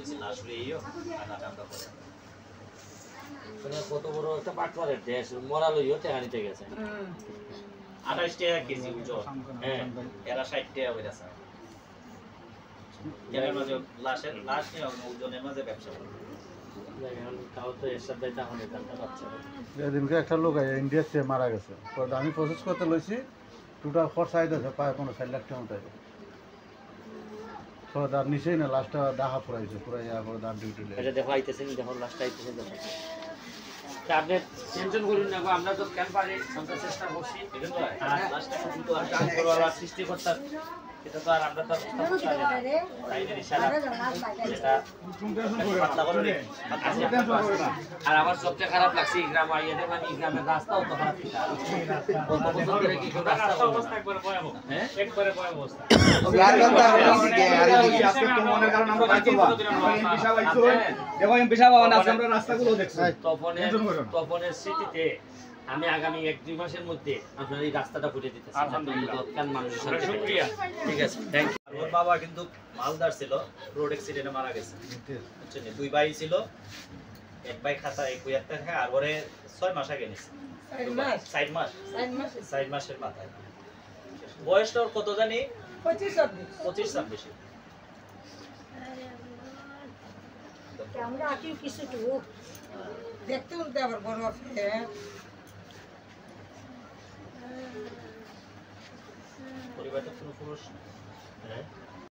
ছিল আসলে এইও আনা আমরা করে কত বড় একটা পাটপারের দেশ মরা লইও টাকা নিতে গেছে 28 টাকা কেজি ওজন হ্যাঁ এরা 60 টাকা হয়ে আছে এর মাঝে লাশ নিয়ে ওজনের মাঝে ব্যবসা করে তাও তো এর সাথে তাহলে জানতে পারছে এদিনকে একটা লোক ইন্ডিয়াতে মারা গেছে আমি প্রসেস করতে লইছি টোটাল খরচ আইতে আছে প্রায় 60 লাখ টাকা মতো তার নিচেই না লাস্টটা ডাহা পুরাইছে পুরাইয়া পরে দাম ডিউটি এটা দেখো আইতেছেন দেখো লাস্ট আইতেছে দেখো আপনি টেনশন করুন না আমরা তো কেন পারি সন্তান চেষ্টা করছি আর লাস্টটা কিন্তু আর কাজ করার সৃষ্টি করতে এটা তো আর আমরা তো আর আমার সবচেয়ে খারাপ লাগছে গ্রাম আইয়াতে মানে গ্রামের রাস্তাও তো খারাপ তপনের স্মৃতিতে আমি আগামী 1-2 মাসের মধ্যে আপনার এই রাস্তাটা ফুটে দিতেছি ঠিক আছে থ্যাংক ইউ ওর বাবা কিন্তু মালদার ছিল রোড অ্যাক্সিডেন্টে মারা গেছে বুঝছেন 2 ভাই ছিল এক ভাই খাতা এক বইয়ার টাকা আর ওরে 6 মাস আগে নিছে 6 মাসের মাথায় বয়সটা ওর কত জানি 25-26 আমরা আকি কিছু তো দেখতে উঠতে আবার বড় আছে পরিবারটা পুরো পুরুষ